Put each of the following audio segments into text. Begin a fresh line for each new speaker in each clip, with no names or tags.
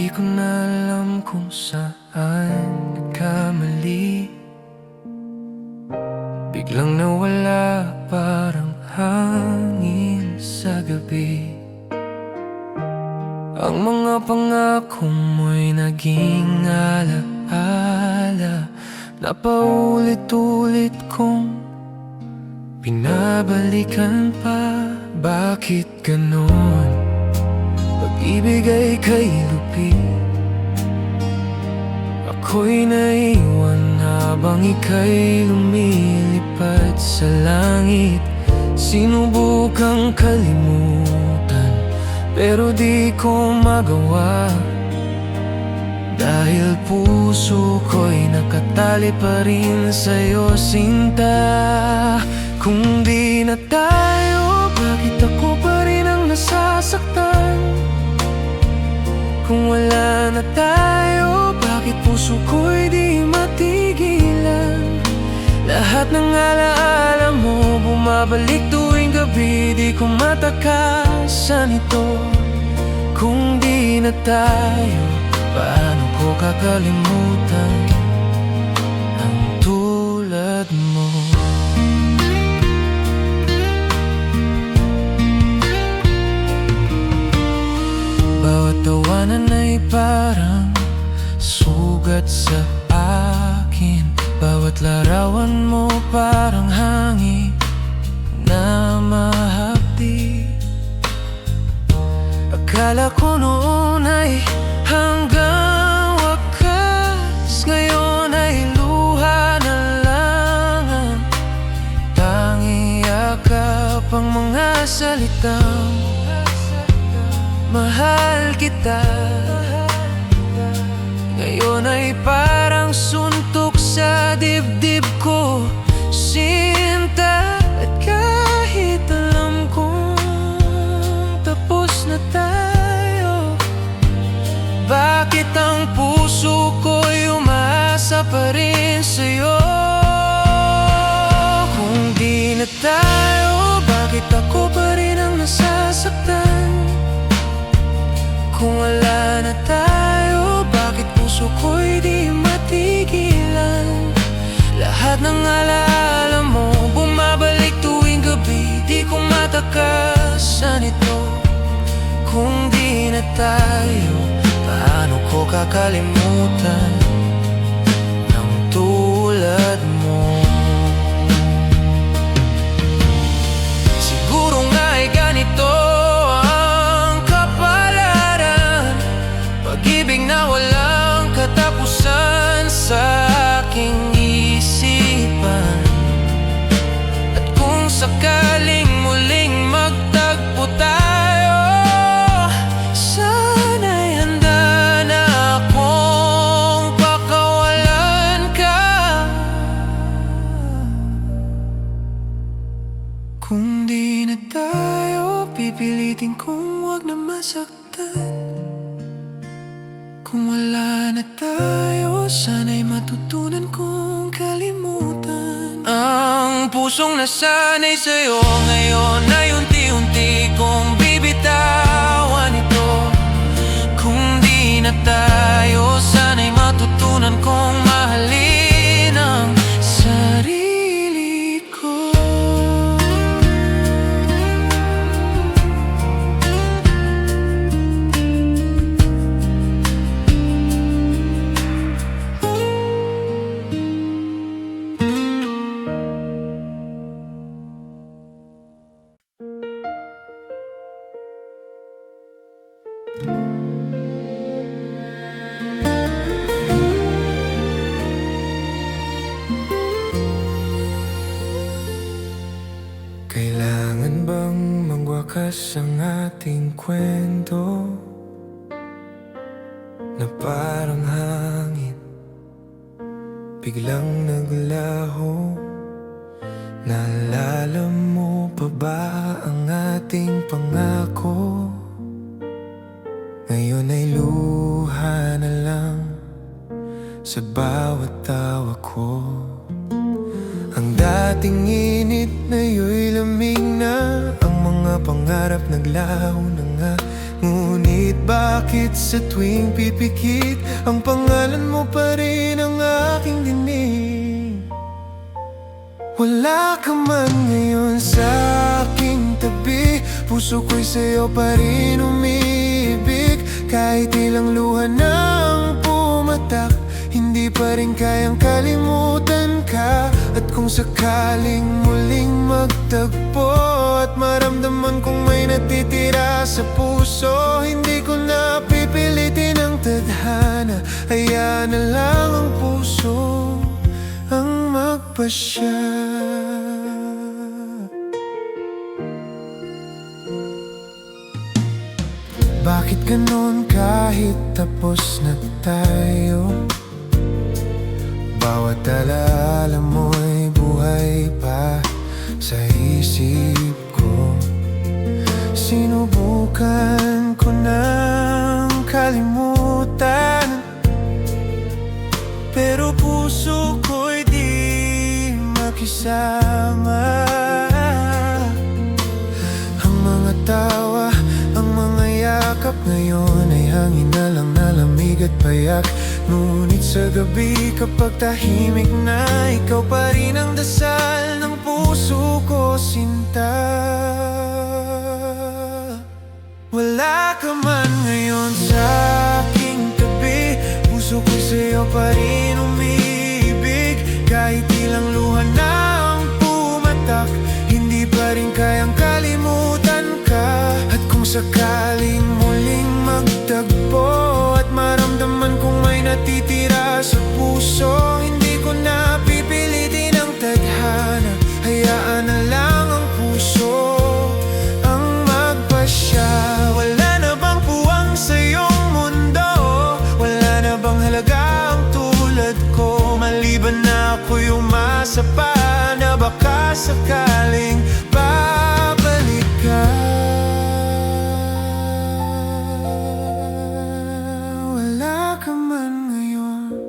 Di ko na alam kung saan nagkamali. Biglang nawala parang hangin sa gabi. Ang mga pangako mo'y naging alaala na paulit-ulit kong pinabalikan pa. Bakit ganon? Pag-ibig ay kay lupit. Ako'y naiwan habang ika'y lumilipad sa langit. Sinubukang kalimutan pero di ko magawa, dahil puso ko'y nakatali pa rin sa'yo, sinta. Kung di na tayo, bakit ako pa rin ang nasasaktan? Kung wala na tayo, bakit puso ko'y di matigilan? Lahat ng alaala mo bumabalik tuwing gabi. Di ko matakasan ito. Kung di na tayo, paano ko kakalimutan ang tulad mo? Bawat tawanan ay parang sugat sa akin. Bawat larawan mo parang hangin na mahapdi. Akala ko noon ay hanggang wakas, ngayon ay luha na lang ang tanging yakap, ang mga salitang mahal kita. Ngayon ay parang suntok sa dibdib ko, sinta. At kahit alam kong tapos na tayo, bakit ang puso ko'y umaasa pa rin sa'yo? Kung di na tayo, bakit ako pa rin ang nasasaktan? Kung wala na tayo, bakit puso ko'y di matigilan? Lahat ng alaala mo bumabalik tuwing gabi. Di ko matakasan ito. Kung di na tayo, paano ko kakalimutan ang tulad mo? Siguro nga'y ganito ang kapalaran, pag-ibig na walang katapusan sa aking isipan. At kung sakaling muling magtagpo tayo, sana'y handa na akong pakawalan ka. Kung di na tayo, pipilitin kong wag na masaktan. Kung wala na tayo, sana'y matutunan kong kalimutan. Ang pusong nasanay sa'yo ngayon ay unti-unti kong bibitawan ito. Kung di na tayo, sana'y matutunan kong mahalin ang sarili ko. Kailangan bang magwakas ang ating kwento na parang hangin biglang naglaho? Naalala mo pa ba ang ating pangako? Ngayon ay luha na lang sa bawat tawa ko. Ang dating init ngayon'y lamig na. Ang mga pangarap naglaho na nga, ngunit Bakit sa tuwing pipikit ang pangalan mo pa rin ang aking dinig? Wala ka man ngayon sa aking tabi, puso ko'y sa'yo pa rin umibig. Kahit ilang luha na ang pumatak, hindi pa rin kayang kalimutan ka. At kung sakaling muling magtagpo at maramdaman kong may natitira sa puso, hindi ko na pipilitin ang tadhana, hayaan na lang ang puso ang magpasya. Bakit ganon kahit tapos na tayo? Bawat alaala mo'y buhay pa sa isip ko. Sinubukan ko nang kalimutan, pero puso ko'y di makisama. Ang mga tawa, ang mga yakap ngayon ay hangin na lang na lamig at payak. Ngunit sa gabi kapag tahimik na, ikaw pa rin ang dasal ng puso ko, sinta. Wala ka man ngayon sa aking tabi, puso ko'y sa'yo pa rin umibig. Kahit ilang luha na ang pumatak, hindi pa rin kayang kalimutan ka. At kung sakaling muling magtagpo at maramdaman kong may natitira sa puso, hindi ko na pipilitin ang tadhana, hayaan na lang ang puso ang magpasya. Wala na bang puwang sa iyong mundo? Wala na bang halaga ang tulad ko? Maliban na ako'y umasa pa na baka sakaling babalik ka.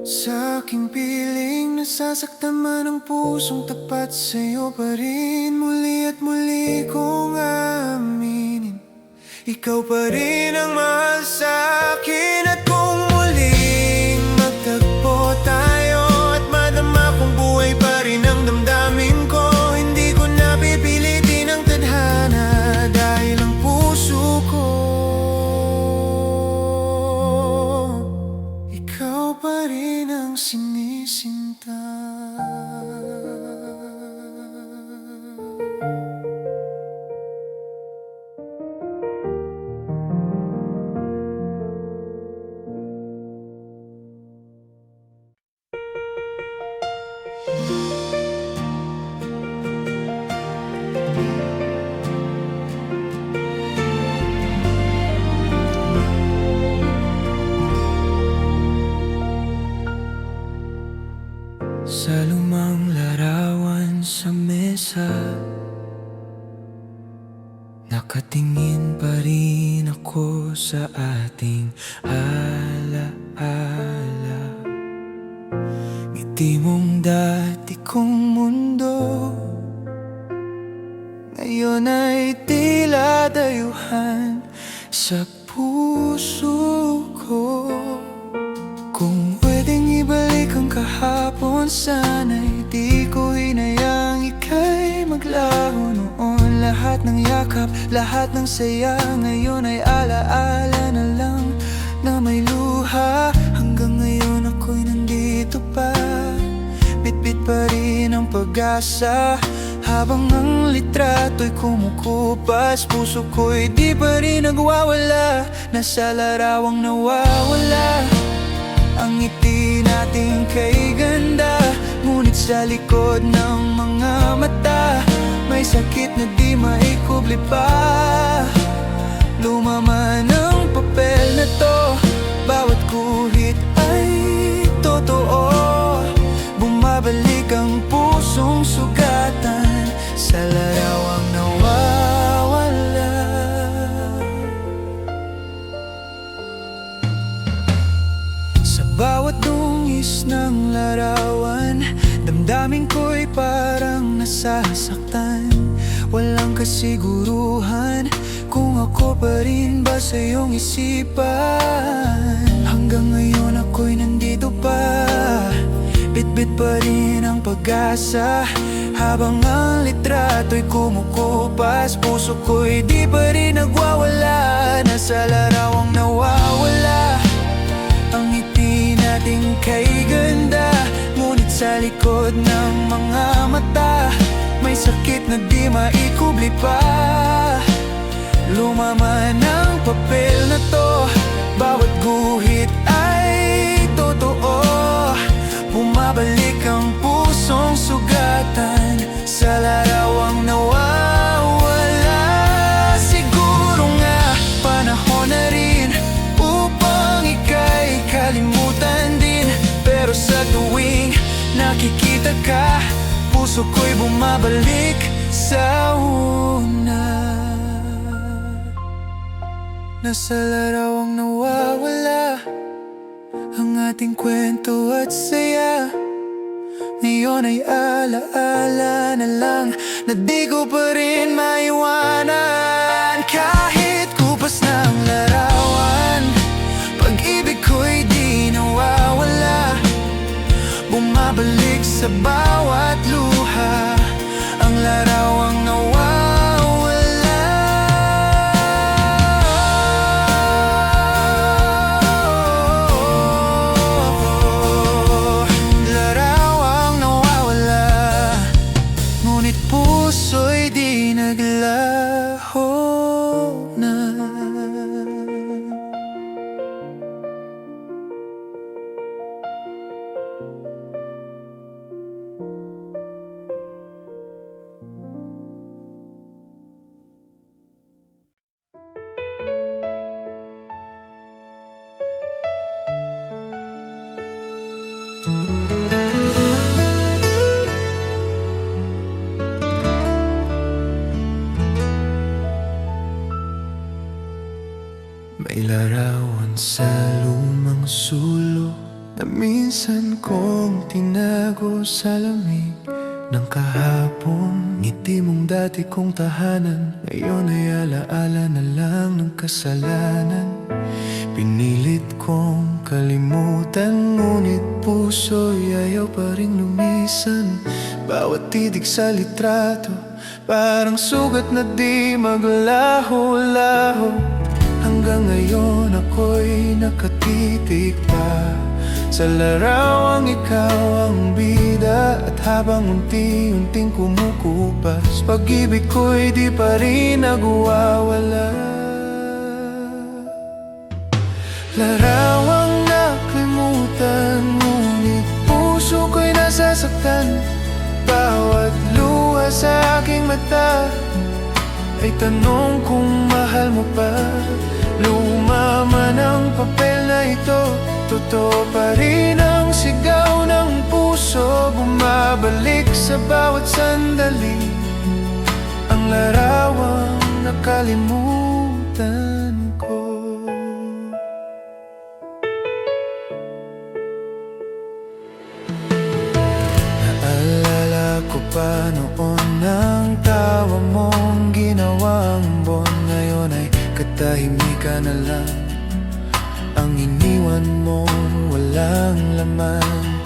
Sa aking piling, nasasaktan man ang pusong tapat sa'yo pa rin. Muli at muli kong aminin, ikaw pa rin ang mahal sa'kin. At kung muling magtagpo tayo at madama kong buhay pa rin ang damdamin ko, hindi ko na pipilitin ang tadhana, dahil ang puso ko ikaw pa rin ang sinisinta. Sa lumang larawan sa mesa, nakatingin pa rin ako sa ating alaala. Ngiti mong dati kong mundo, ngayon ay tila dayuhan sa puso ko. Kung pwedeng ibalik ang kahapon, sana'y di ko hinayang ika'y maglaho noon. Lahat ng yakap, lahat ng saya, ngayon ay alaala na lang na may luha. Hanggang ngayon ako'y nandito pa, bitbit pa rin ang pag-asa. Habang ang litrato'y kumukupas, puso ko'y di pa rin nagwawala. Nasa larawang nawawala ang ngiti nating kay ganda, ngunit sa likod ng mga mata may sakit na di maikubli pa. Lumaman ang papel na to, bawat guhit ay totoo. Bumabalik ang pusong sugatan sa larawang nawawala. Sa bawat dungis ng larawan, damdamin ko'y parang nasasaktan. Walang kasiguruhan kung ako
ako pa rin ba sa iyong isipan? Hanggang ngayon ako'y nandito pa, bitbit pa rin ang pag-asa. Habang ang litrato'y kumukupas, puso ko'y di pa rin nagwawala. Nasa larawang nawawala ang ngiti nating kay ganda. Ngunit sa likod ng mga mata, may sakit na di maikubli pa. Lumaman ang papel na to, bawat guhit ay totoo. Bumabalik ang pusong sugatan sa larawang nawawala. Siguro nga panahon na rin upang ika'y kalimutan din. Pero sa tuwing nakikita ka, puso ko'y bumabalik sa una. Nasa larawang nawawala ang ating kwento at saya. Ngayon ay alaala na lang na di ko pa rin maiwanan. Kahit kupas na ang larawan, pag-ibig ko'y di nawawala. Bumabalik sa bawat luha ang larawang nawawala. Larawang nawawala, ngunit puso'y di naglaho na. May larawan sa lumang sulok na minsan kong tinago sa lamig ng kahapon. Ngiti mong dati kong tahanan, ngayon ay alaala na lang ng kasalanan. Pinilit kong kalimutan, ngunit puso'y ayaw pa rin lumisan. Bawat titig sa litrato, parang sugat na di maglaho-laho. Hanggang ngayon ako'y nakatitig pa sa larawang ikaw ang bida. At habang unti-unting kumukupas, pag-ibig ko'y di pa rin nagwawala. Larawang nakalimutan, ngunit puso ko'y nasasaktan. Bawat luha sa aking mata ay tanong kung mahal mo pa. Lumaman ang papel na ito, totoo pa rin ang sigaw ng puso. Bumabalik sa bawat sandali ang larawang nakalimutan ko. Naalala ko pa noon ang tawa mong ginawang bon. Ngayon ay katahimikan na lang ang iniwan mong walang laman.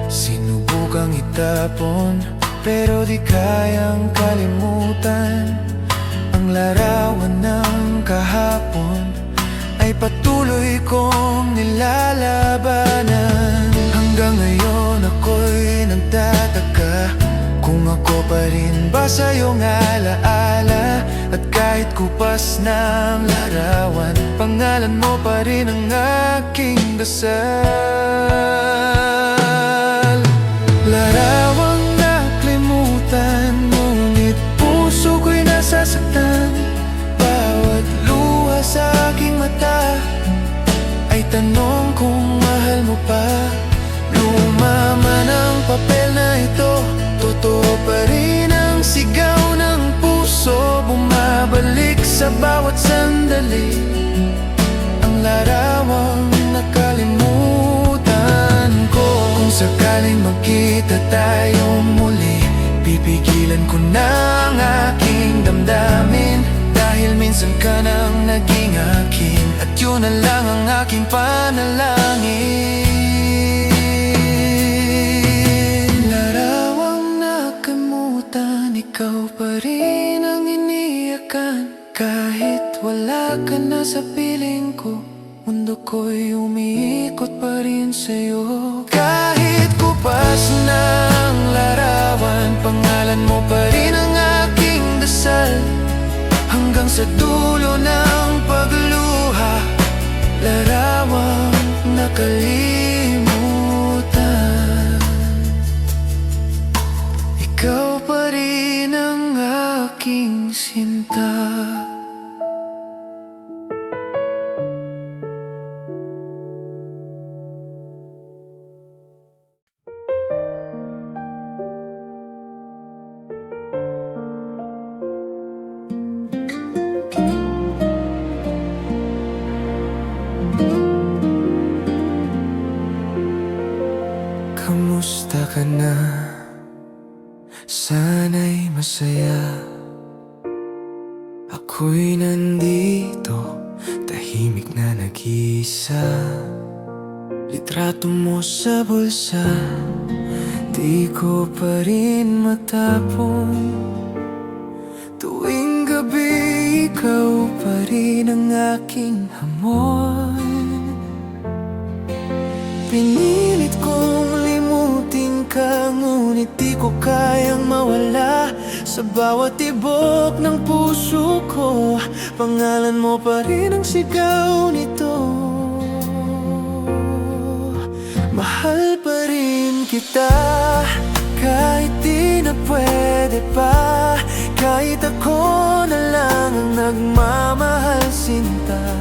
Sinubukang itapon pero di kayang kalimutan. Ang larawan ng kahapon ay patuloy kong nilalabanan. Hanggang ngayon ako'y nagtataka kung ako pa rin ba sa iyong alaala. At kahit kupas ng larawan, pangalan mo pa rin ang aking dasal. Larawang nakalimutan, ngunit puso ko'y nasasaktan. Bawat luha sa aking mata ay tanong kung mahal mo pa. Lumaman ang papel na ito, totoo pa rin ang sigaw ng puso. Bumabalik sa bawat sandali ang larawang nakalimutan ko. Kung sakaling magkita tayo muli, pipigilan ko na ang aking damdamin. Dahil minsan ka nang naging akin, at yun na lang ang aking panalangin. Larawang nakamutan, ikaw pa rin ang iniyakan. Kahit wala ka na sa piling ko, mundo ko'y umiikot pa rin sa'yo. Kahit kupas ng larawan, pangalan mo pa rin ang aking dasal. Hanggang sa dulo ng pagluha, larawang nakalimutan. Ikaw pa rin ang aking sinta. Kamusta ka na? Sana'y masaya. Ako'y nandito, tahimik na nag-iisa. Litrato mo sa bulsa, di ko pa rin matapon. Tuwing gabi, ikaw pa rin ang aking hamon. Pinilit kong limutin ka, ngunit di ko kayang mawala. Sa bawat tibok ng puso ko, pangalan mo pa rin ang sigaw nito. Mahal pa rin kita, kahit di na pwede pa. Kahit ako na lang ang nagmamahal sinta.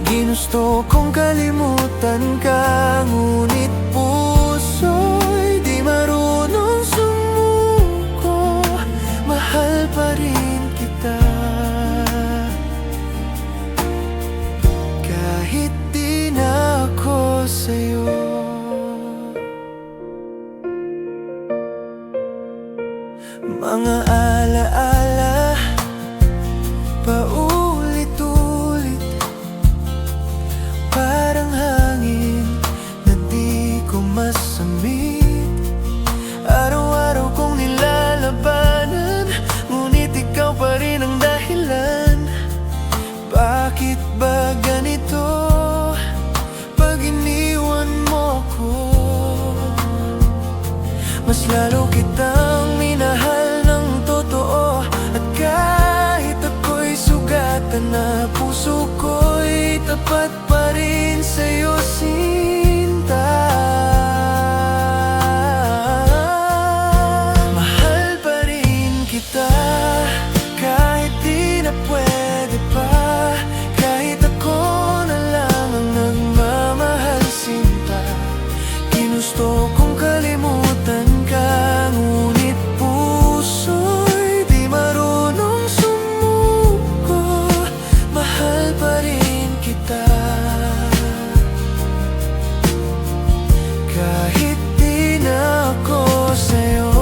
Ginusto kong kalimutan ka, ngunit puso'y di marunong sumuko. Mahal pa rin kita, kahit di na ako sa'yo. Mga alaala, paulit-ulit, parang hangin na di ko masamit. Araw-araw kong nilalabanan, ngunit ikaw pa rin ang dahilan. Bakit ba ganito pag iniwan mo ko? Mas lalo kitang minahal ng totoo, at kahit ako'y sugatan na, puso ko'y tapat pa rin sa'yo, sinta. Mahal pa rin kita, kahit di na pwede pa. Kahit ako na lang ang nagmamahal sinta. Ginusto kong kalimutan ka, ngunit puso'y di marunong sumuko. Mahal pa rin kita, kahit di na ako sa'yo.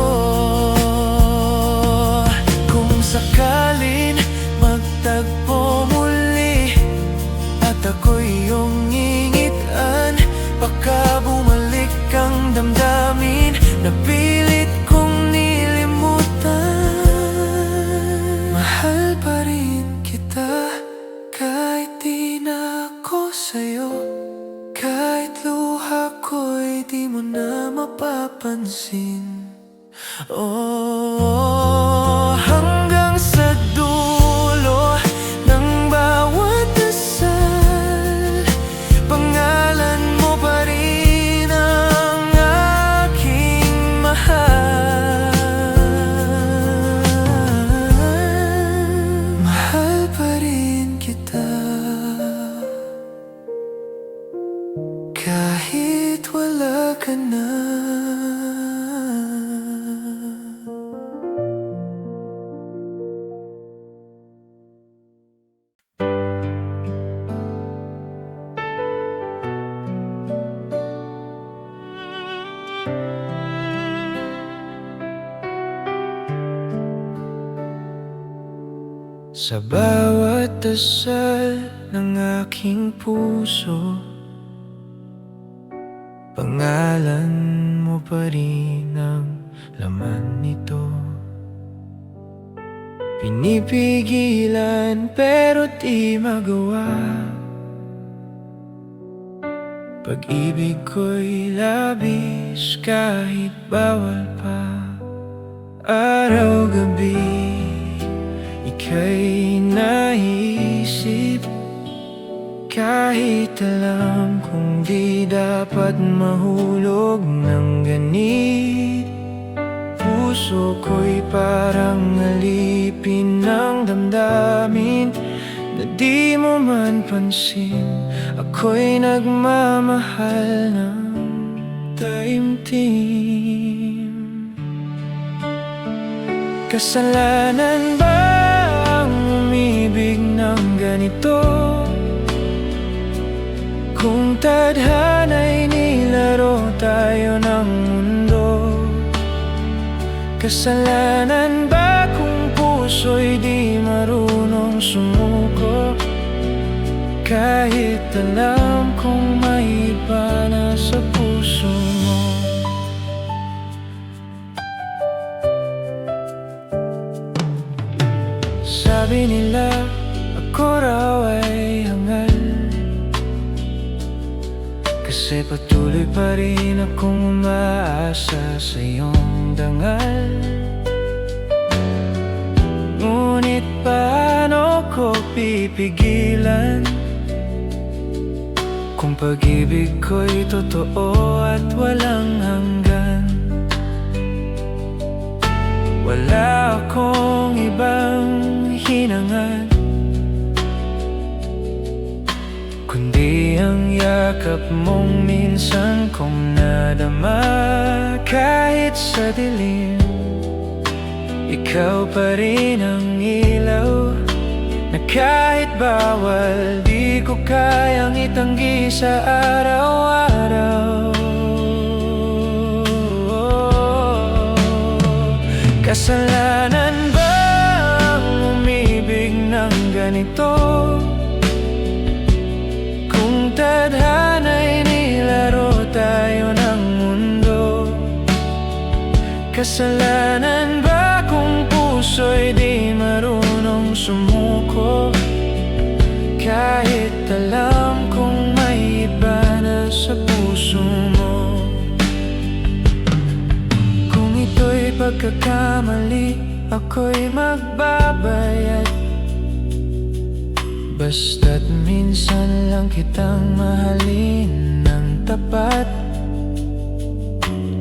Kung sakalin magtagpo muli, at ako'y iyong ngingitan, baka bumalik ang damdamin na pilit kong nilimutan. Mahal pa rin kita, kahit di na ako sa'yo. Kahit luha ko'y di mo na mapapansin. Oh, hanggang sa dulo ng bawat dasal, pangalan mo pa rin ang aking mahal. Mahal pa rin kita, kahit wala ka na.
Sa bawat dasal ng aking puso, pangalan mo pa rin ang laman nito. Pinipigilan pero di magawa, pag-ibig ko'y labis kahit bawal pa. Araw-gabi ika'y naisip, kahit alam kong di dapat mahulog ng ganit. Puso ko'y parang alipin ng damdamin na di mo man pansin. Ako'y nagmamahal ng taimtim. Kasalanan ba ang umibig ng ganito? Kung tadhana'y nilaro tayo ng mundo, kasalanan ba kung puso'y di marunong sumuko? Kahit alam kong may iba na sa puso mo. Sabi nila ako raw ay hangal, kasi patuloy pa rin akong umaasa sa iyong dangal. Ngunit paano ko pipigilan kung pag-ibig ko'y totoo at walang hanggan? Wala akong ibang hinangad kundi ang yakap mong minsan kong nadama. Kahit sa dilim, ikaw pa rin ang ilaw na kahit bawal di ko kayang itanggi sa araw-araw. Kasalanan ba ang umibig ng ganito? Kung tadhana'y nilaro tayo ng mundo, kasalanan ba kung puso'y di marunong sumuko? Kahit alam kong may iba na sa puso mo. Kung ito'y pagkakamali, ako'y magbabayad. Basta't minsan lang kitang mahalin ng tapat.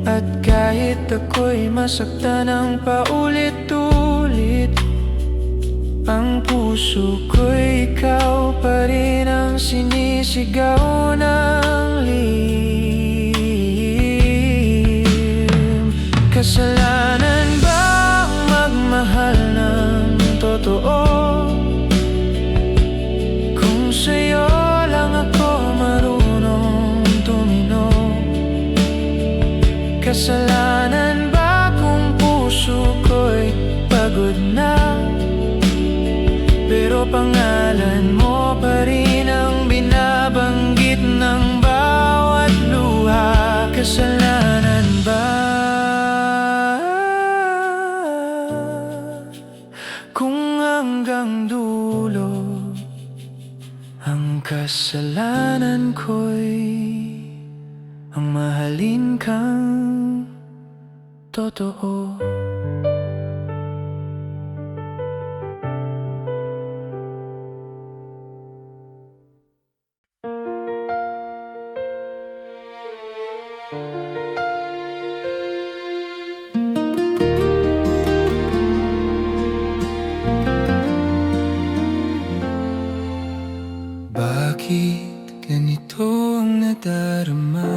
At kahit ako'y masaktan ng paulit-ulit, ang puso ko'y ikaw pa rin ang sinisigaw ng lihim. Kasalanan ba magmahal ng totoo? Kung sa'yo lang ako marunong tuminog, kasalanan ba kung puso ko'y pagod na, pero pangalan mo pa rin ang binabanggit ng bawat luha? Kasalanan ba kung hanggang dulo ang kasalanan ko'y ang mahalin kang totoo? Bakit ganito ang nadarama?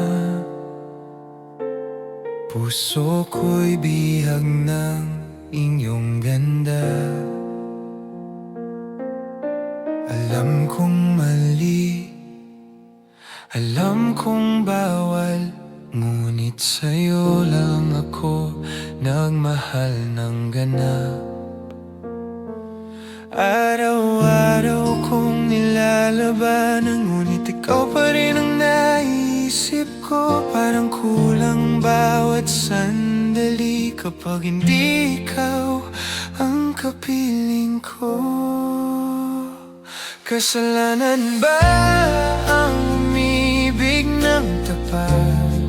Puso ko'y bihag ng inyong ganda. Alam kong mali, alam kong bawal, ngunit sa'yo lang ako nagmahal ng ganap.
Araw-araw kong nilalabanan, ngunit ikaw pa rin ang naisip ko. Parang kulang bawat sandali kapag hindi ikaw ang kapiling ko. Kasalanan ba ang umibig ng tapat?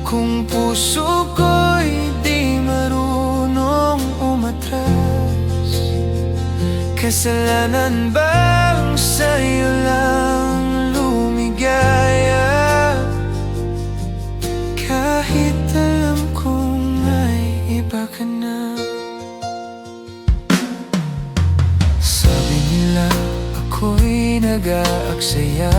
Kung puso ko'y di marunong umatras, kasalanan bang sa'yo lang lumigaya? Kahit alam kong may iba ka na. Sabi nila ako'y nag-aaksaya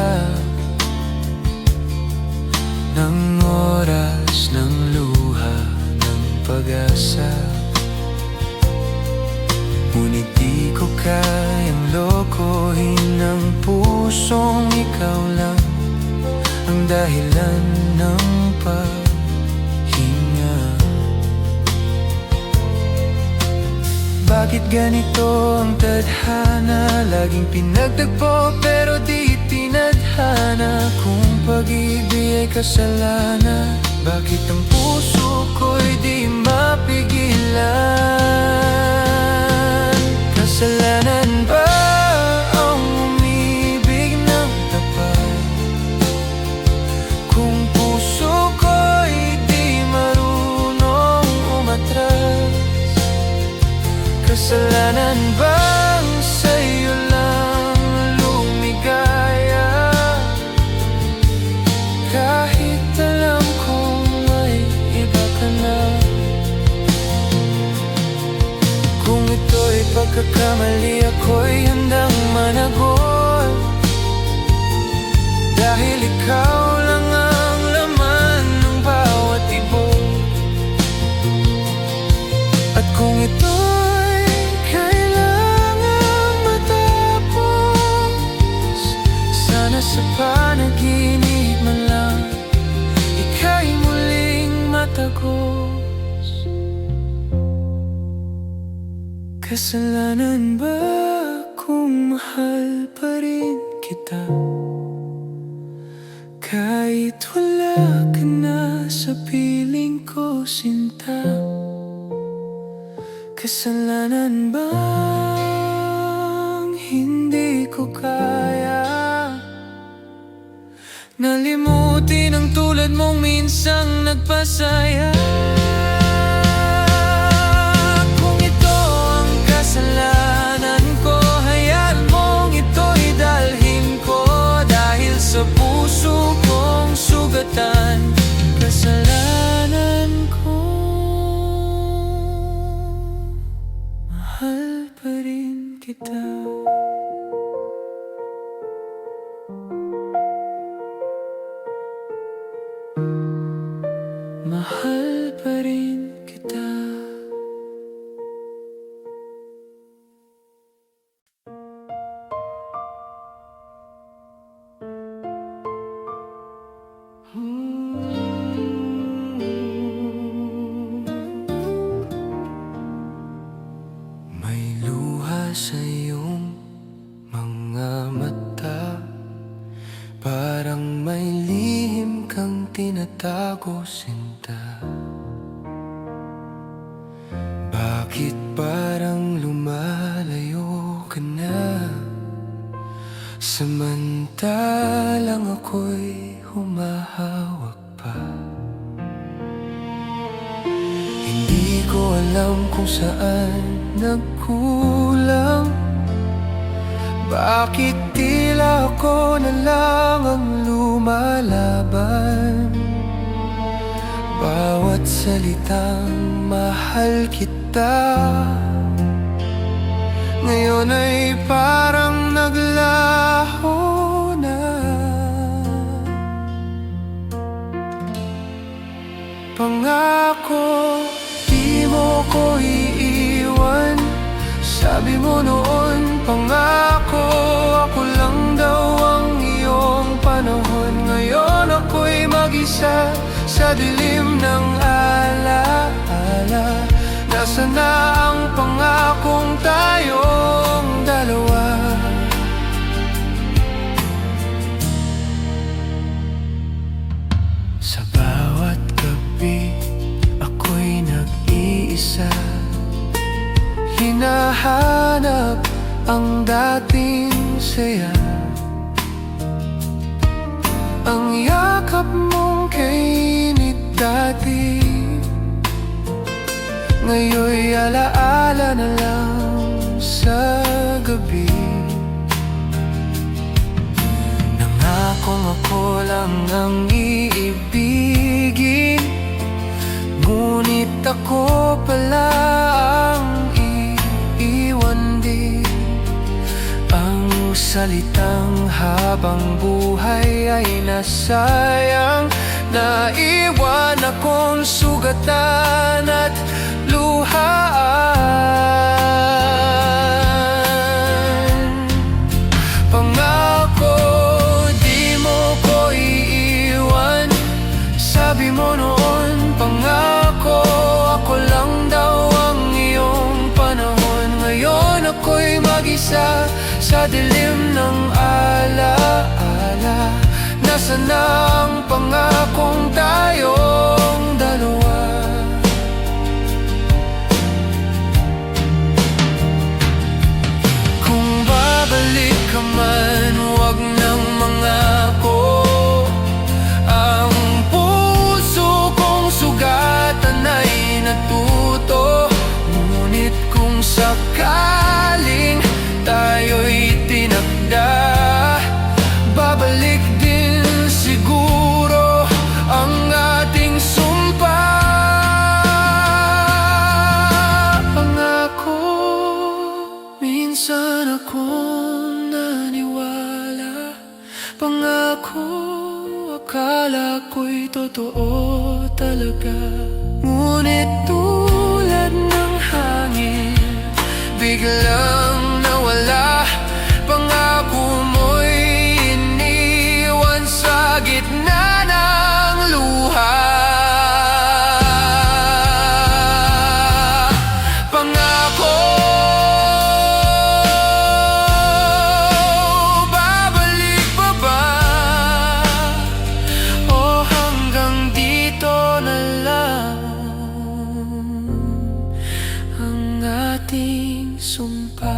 ng oras, ng luha, ng pag-asa. Ngunit di ko kayang lokohin ang pusong ikaw lang ang dahilan ng paghinga. Bakit ganito ang tadhana? Laging pinagtagpo pero di tinadhana. Kung pag-ibig ay kasalanan, bakit ang puso ko'y di mapigilan? Kasalanan ba ang umibig ng tapat? Kung puso ko'y di marunong umatras, kasalanan bang sa'yo lang lumigaya? Kahit alam kong may iba ka na. Kung ito'y pagkakamali, ako'y handang managot, dahil ikaw lang ang laman ng bawat ibon. At kung ito'y kailangang matapos, sana sa panaginip man lang ika'y muling matagos. Kasalanan ba kung mahal pa rin kita? Kahit wala ka na sa piling ko, sinta. Kasalanan bang hindi ko kaya nalimutin ang tulad mong minsang nagpasaya? Kung ito ang kasalanan ko, hayaan mong ito'y dalhin ko, dahil sa puso kong sugatan. Kasalanan ko, mahal pa rin kita. Mahal pa rin kita. May luha sa iyong mga mata, parang may lihim kang tinatago, sinta. Bakit parang lumalayo ka na, samantalang ako'y humahawak pa? Hindi ko alam kung saan nagkulang. Bakit tila ako na lang ang lumalaban? Bawat salitang mahal kita ngayon ay parang naglaho na. Pangako, di mo ko iiwan. Sabi mo noon, pangako, ako lang daw ang iyong panahon. Ngayon ako'y mag-isa sa dilim ng alaala.
Nasaan na ang pangakong tayong dalawa? Sa bawat gabi, ako'y nag-iisa. Hinahanap ang dating saya, ang yakap mong kainit dati, ngayon'y alaala na lang sa gabi. Nangakong ako lang ang iibigin, ngunit ako pala ang iiwan din. Ang salitang habang buhay ay nasayang, naiwan akong sugatan at luhaan. Pangako, di mo ko iiwan. Sabi mo noon, pangako, ako lang daw ang iyong panahon. Ngayon ako'y mag-isa sa dilim ng alaala. Nasaan na ang pangakong tayong dalawa? Kung babalik ka man, huwag nang mangako. Ang puso kong sugatan ay natuto. Ngunit kung sakaling tayo'y tinakda, babalik din siguro ang ating sumpa. Pangako, minsan akong naniwala. Pangako, akala ko'y totoo talaga. Ngunit tulad ng hangin, biglang nawala. Pangako mo'y iniwan sa gitna ng luha. Pangako, babalik pa ba? O hanggang dito na lang ang ating sumpa.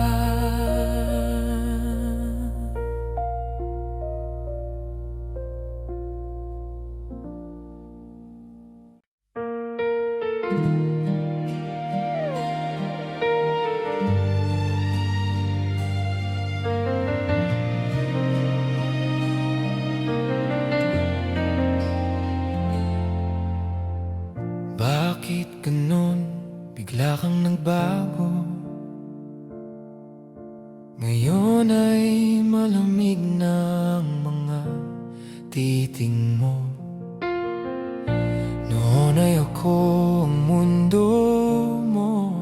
Bakit ganun? Bigla kang nagbago. Ngayon ay malamig na ang mga titing mo. Noon ay ako ang mundo mo.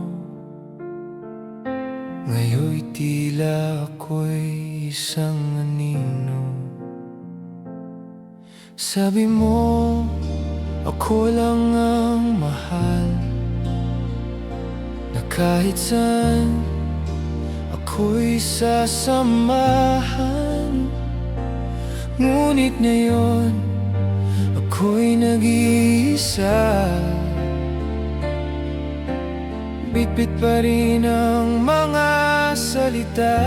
Ngayon'y tila ako'y isang anino. Sabi mo, ako lang ang mahal, na kahit saan ako'y sasamahan. Ngunit ngayon, ako'y nag-iisa. Bitbit pa rin ang mga salita.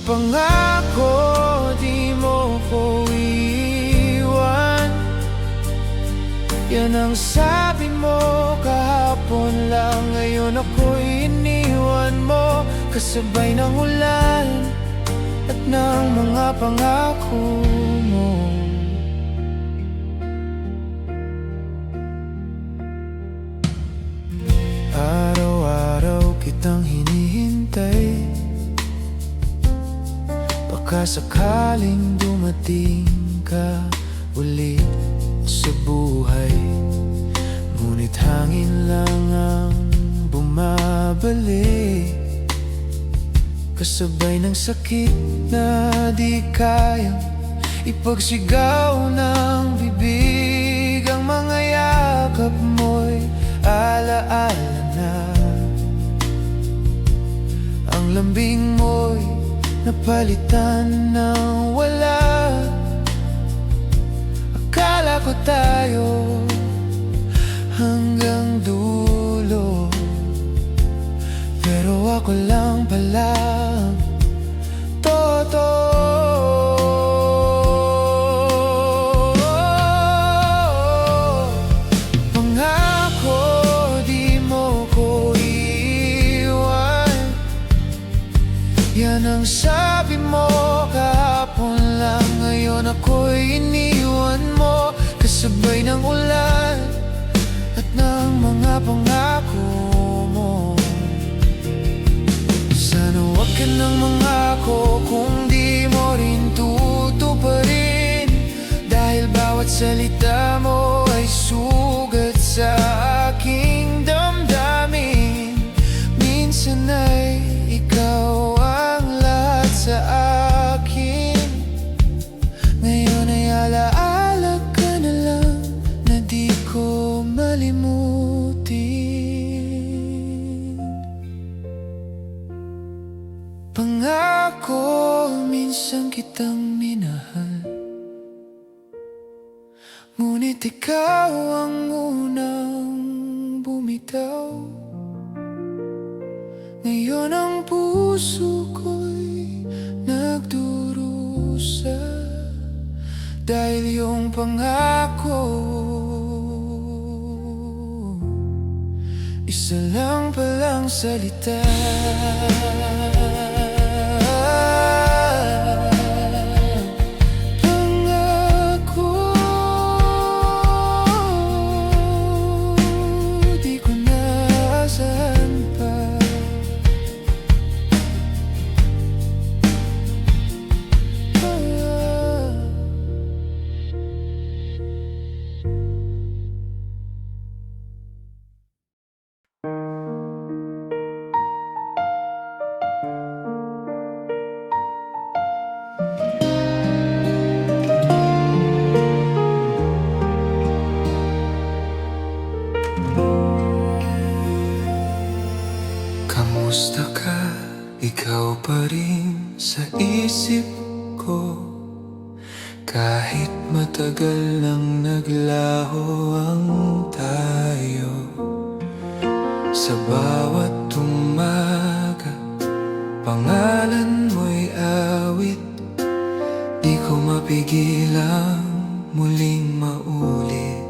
Pangako, di mo ko iiwan. Yan ang sabi mo kahapon lang. Ngayon ako'y iniwan mo, kasabay ng ulan at ng mga pangako mo. Araw-araw kitang hinihintay, baka sakaling dumating ka ulit sa buhay. Ngunit hangin lang ang bumabalik, kasabay ng sakit na di kayang ipagsigaw ng bibig. alaala na. Ang lambing mo'y napalitan ng wala. Akala ko tayo hanggang dulo, pero ako lang pala ang totoo. Pangako di mo ko iiwan, yan ang sabi mo kahapon lang. Ngayon ako'y iniwan mo, kasabay ng ulan at ng mga pangako mo. Sana wag ka nang mangako kung di mo rin tutuparin, dahil bawat salita mo ay sugat sa aking damdamin. Minsan ay ikaw ang lahat sa akin, ngayon ay alaala ka na lang na di ko malimutin. Pangako minsan kitang minahal, ngunit ikaw ang unang bumitaw. Ngayon ang puso ko'y nagdurusa, dahil yung pangako isa lang palang salita. Pangako di ko naasahan pa. Kamusta ka? Ikaw pa rin sa isip ko, kahit matagal nang naglaho ang tayo. Sa bawat umaga, pangalan mo'y awit, di ko mapigilang muling maulit.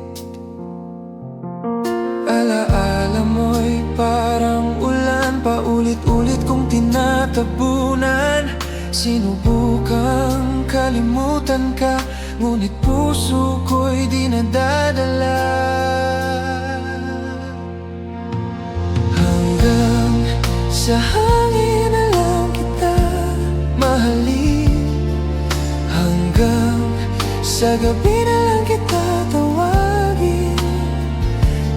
Alaala mo'y parang ulan, paulit-ulit kong tinatabunan. Sinubukang kalimutan ka, ngunit puso ko'y di nadadala. Hanggang sa hangin na lang kita mahalin, hanggang sa gabi na lang kita tawagin.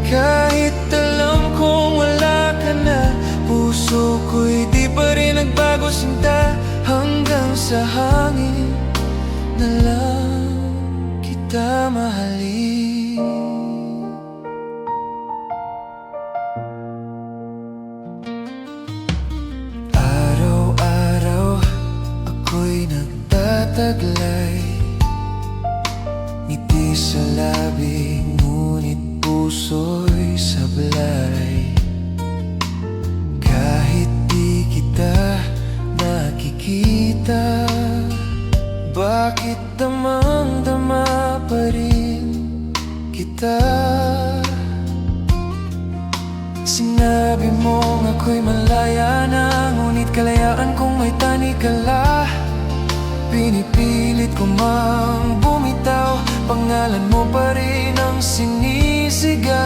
Kahit alam kong wala ka na, puso ko'y di pa rin nagbago sinta. Hanggang sa hangin na lang kita mahalin. Araw-araw ako'y nagtataglay, ngiti sa labi, ngunit puso'y sablay. Kahit di kita nakikita, bakit damang-dama pa rin kita? Sinabi mong ako'y malaya na, ngunit kalayaan kong may tanikala. Pinipilit ko mang bumitaw, pangalan mo pa rin ang sinisigaw.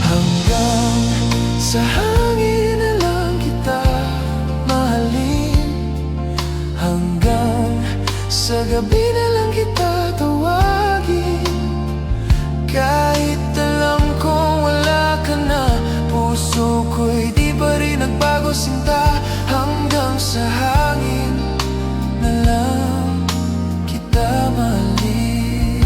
Hanggang sa hangin na lang kita mahalin, hanggang sa gabi na lang kita tawagin. Kahit alam kong wala ka na, puso ko'y di pa rin nagbago sinta. Hanggang sa hangin na lang kita mahalin.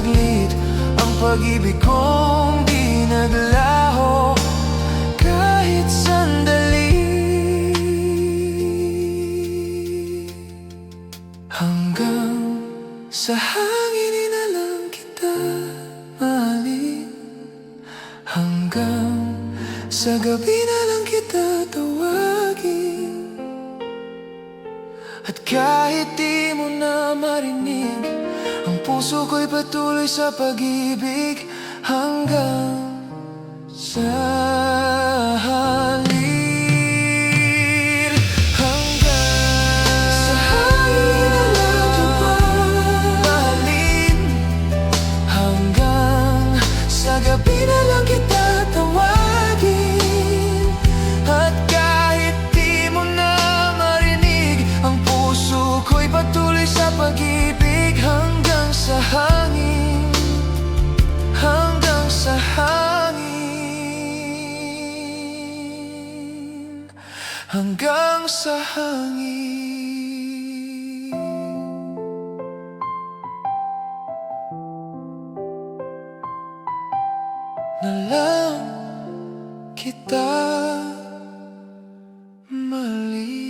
saglit ang pag-ibig kong di naglaho kahit sandali. Hanggang sa hangin inalang kita mahalin, hanggang sa gabi na lang kita tawagin. At kahit di mo na marinig, ang puso ko'y patuloy sa pag-ibig hanggang sa halin. Hanggang sa hangin na lang kita mahalin, hanggang sa gabi na lang kita tawagin. At kahit di mo na marinig, ang puso ko'y patuloy sa pag-ibig hanggang sa hangin, hanggang sa hangin, hanggang sa hangin. Na lang kita mali.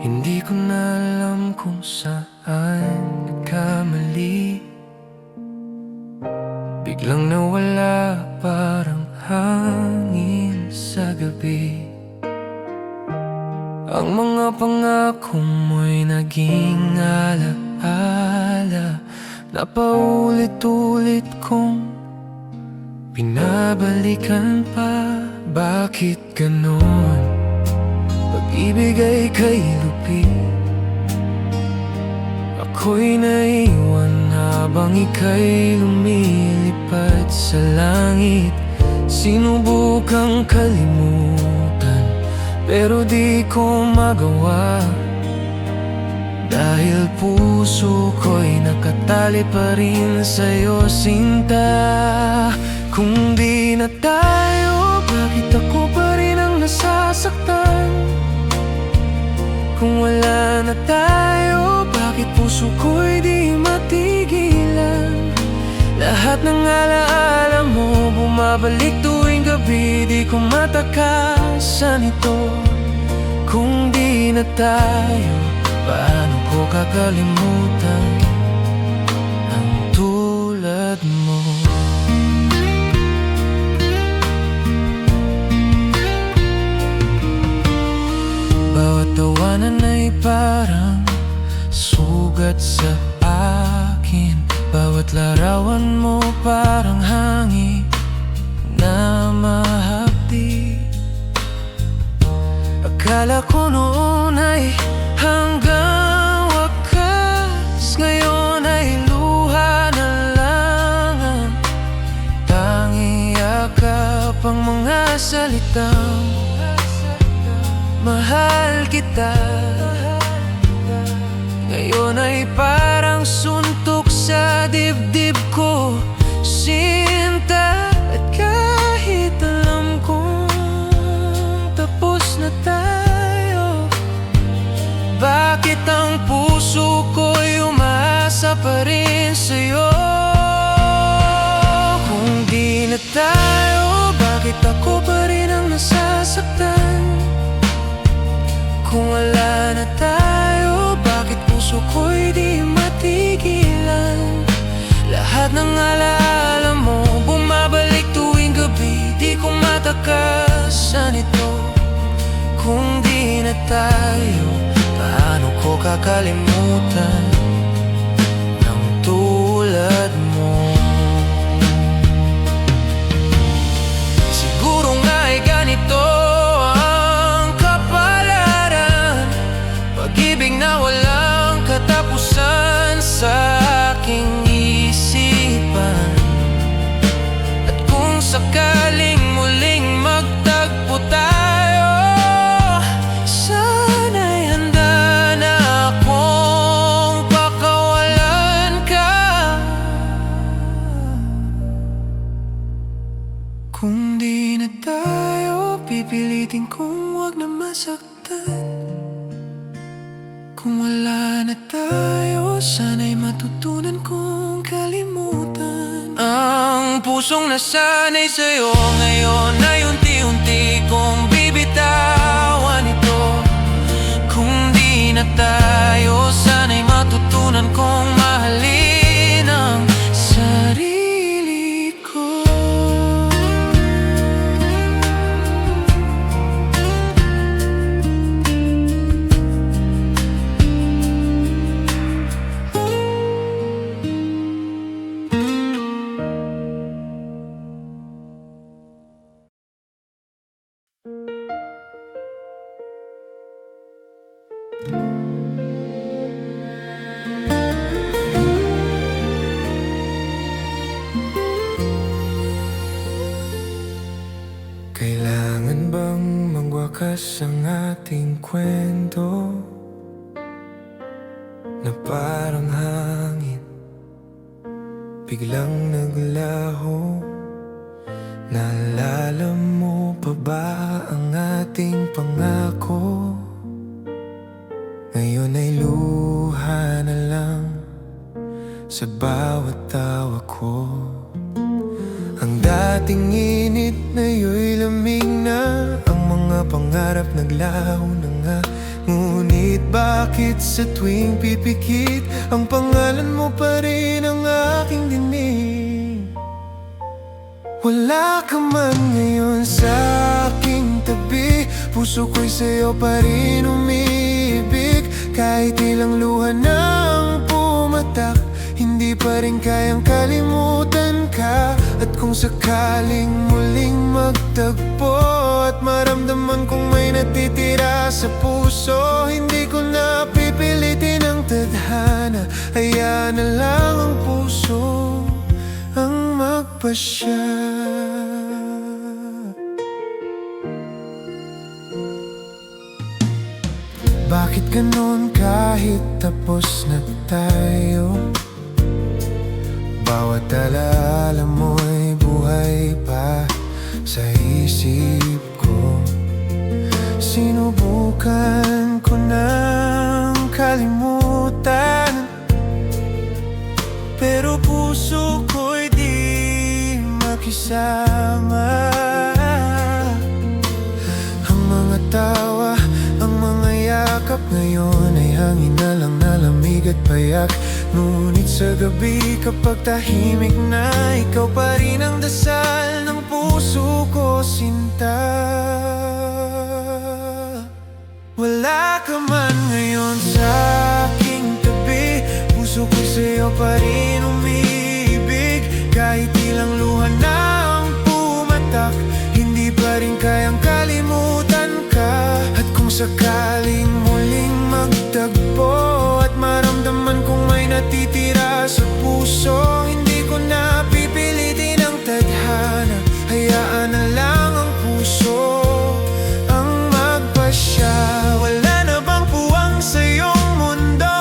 Hindi ko na alam kung saan nagkamali, biglang nawala parang hangin sa gabi. Ang mga pangako mo'y naging alaala na paulit-ulit kong pinabalikan pa. Bakit ganon? Pag-ibig ay kay lupit, ako'y naiwan habang ika'y lumilipad sa langit. Sinubukang kalimutan pero di ko magawa, dahil puso ko'y nakatali pa rin sa'yo, sinta. Kung di na tayo, bakit ako pa rin ang nasasaktan? Kung wala na tayo, bakit puso ko'y di matigilan? Lahat ng alaala mo bumabalik tuwing gabi, di ko matakasan ito. Kung di na tayo, paano ko kakalimutan ang tulad mo? Bawat tawanan ay parang sugat sa akin, bawat larawan mo parang hangin na mahapdi. Akala ko noon ay hanggang wakas, ngayon ay luha na lang ang tanging yakap, ang mga salitang mahal kita. Ngayon ay parang suntok sa dibdib ko, sinta. At kahit alam kong tapos na tayo, bakit ang puso ko'y umaasa pa rin sa'yo? Kung di na tayo, bakit ako pa rin ang nasasaktan? Kung wala na tayo, bakit puso ko'y di matigilan? Lahat ng alaala mo bumabalik tuwing gabi, di ko matakasan ito. Kung di na tayo, paano ko kakalimutan ng tulad mo? Siguro nga'y ganito pag-ibig na walang katapusan sa aking isipan. At kung sakaling muling magtagpo tayo, sana'y handa
di na tayo pipilitin kung wag na masaktan. Kung wala na tayo, sana'y matutunan kong kalimutan.
Ang pusong nasanay sa'yo ngayon ay unti-unti kong bibitawan ito. Kung di na tayo, sana'y matutunan kong mahalin ang
Sarili ko. Kailangan bang magwakas ang ating kwento na parang hangin biglang naglaho? Naalala mo pa ba ang ating pangako? Ngayon ay luha na lang sa bawat tawa ko. Ang dating init ngayon'y lamig na. Ang mga pangarap naglaho na nga. Ngunit bakit sa tuwing pipikit ang pangalan mo pa rin ang aking dinig? Wala ka man ngayon sa aking tabi, puso ko'y sa'yo pa rin umiibig. Kahit ilang luha nang pumatak, hindi pa rin kayang kalimutan ka. At kung sakaling muling magtagpo at maramdaman kong may natitira sa puso, hindi ko na pipilitin ang tadhana. Hayaan na lang ang puso ang magpasya. Bakit ganon kahit tapos na tayo? Bawat alaala mo'y buhay pa sa isip ko. Sinubukan ko nang kalimutan, pero puso ko'y di makisama. Ang mga tawa, ang mga yakap ngayon ay hangin na lang na lamig at payak. Ngunit sa gabi kapag tahimik na, ikaw pa rin ang dasal ng puso ko, sinta. Wala ka man ngayon sa aking tabi, puso ko'y sa'yo pa rin umiibig. Kahit ilang luha na ang pumatak, hindi pa rin kayang kalimutan ka. At kung sakaling muling magtagpo at maramdaman kong may natitira sa puso, hindi ko na pipilitin ang tadhana. Hayaan na lang ang puso ang magpasya. Wala na bang puwang sa iyong mundo?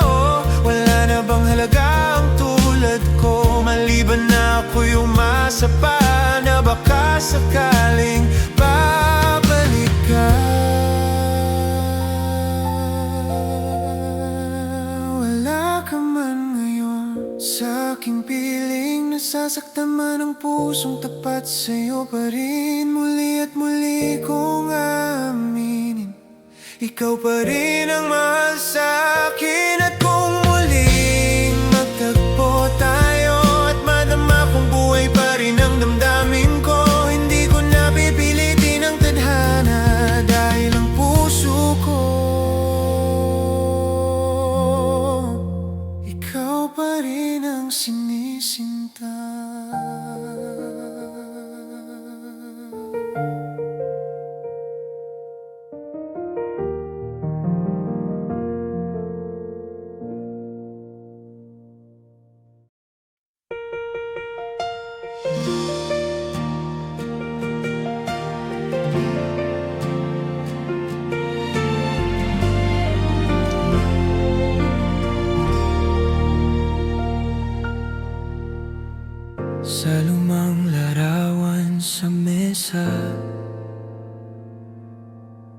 Wala na bang halaga ang tulad ko? Maliban na ako'y umasa pa na baka sakaling babalik ka. Sa aking piling, nasasaktan man ang pusong tapat sa'yo pa rin. Muli at muli kong aminin, ikaw pa rin ang mahal sa'kin. At kung muling magtagpo tayo at madama kong buhay pa rin ang damdamin ko, hindi ko na pipilitin ang tadhana dahil ang puso ko ikaw pa rin ang sinisinta.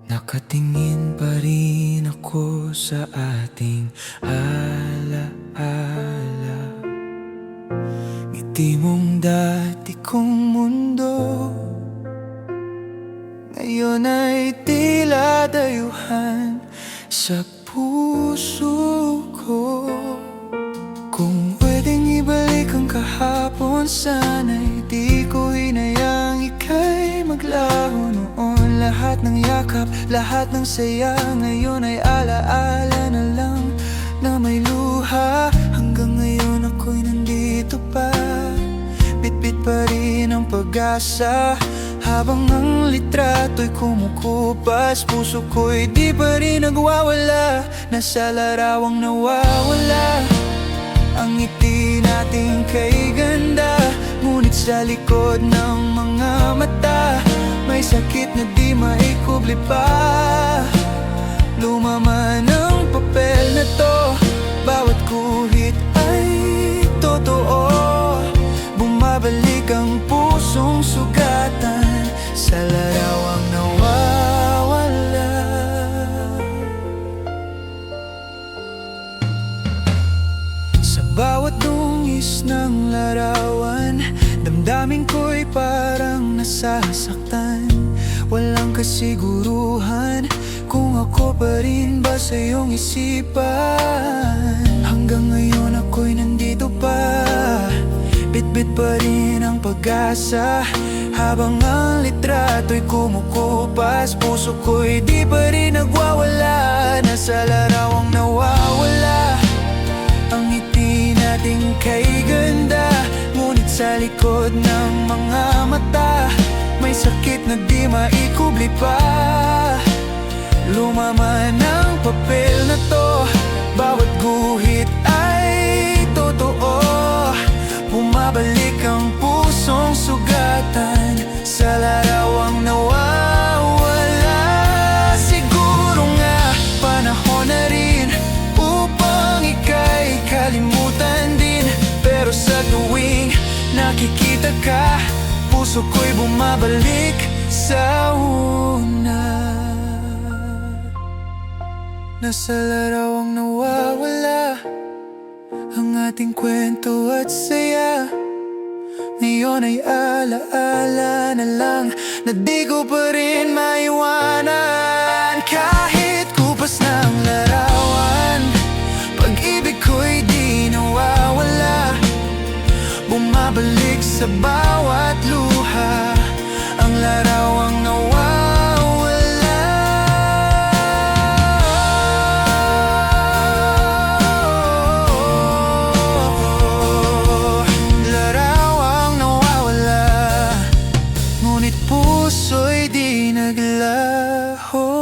Nakatingin pa rin ako sa ating alaala. Ngiti mong dati kong mundo ngayon ay tila dayuhan sa puso ko. Kung pwedeng ibalik ang kahapon, sana'y di ko hinayang ika'y maglaho noon. Lahat ng yakap, lahat ng saya, ngayon ay alaala na lang na may luha. Hanggang ngayon ako'y nandito pa, bitbit pa rin ang pag-asa. Habang ang litrato'y kumukupas, puso ko'y di pa rin nagwawala. Nasa larawang nawawala ang ngiti nating kay ganda. Ngunit sa likod ng mga mata, may sakit na di maikubli pa. Lumaman ang papel na to, bawat guhit ay totoo. Bumabalik ang pusong sugatan sa larawang nawawala. Sa bawat dungis ng larawan, damdamin ko'y parang nasasaktan. Walang kasiguruhan kung ako pa rin ba sa iyong isipan. Hanggang ngayon ako'y nandito pa, bitbit pa rin ang pag-asa. Habang ang litrato'y kumukupas, puso ko'y di pa rin nagwawala. Nasa larawang nawawala ang ngiti nating kay ganda. Ngunit sa likod ng mga mata, may sakit na di maikubli pa. Lumaman ang papel na to, bawat guhit ay totoo. Bumabalik ang pusong sugatan sa larawang nawawala. Siguro nga panahon na rin upang ika'y kalimutan din. Pero sa tuwing nakikita ka, puso ko'y bumabalik sa una. Nasa larawang nawawala ang ating kwento at saya. Ngayon ay alaala na lang na di ko pa rin maiwanan. Kahit kupas na ang larawan, pag-ibig ko'y di nawawala. Bumabalik sa bawat luha ang larawang nawawala. Puso'y di naglaho.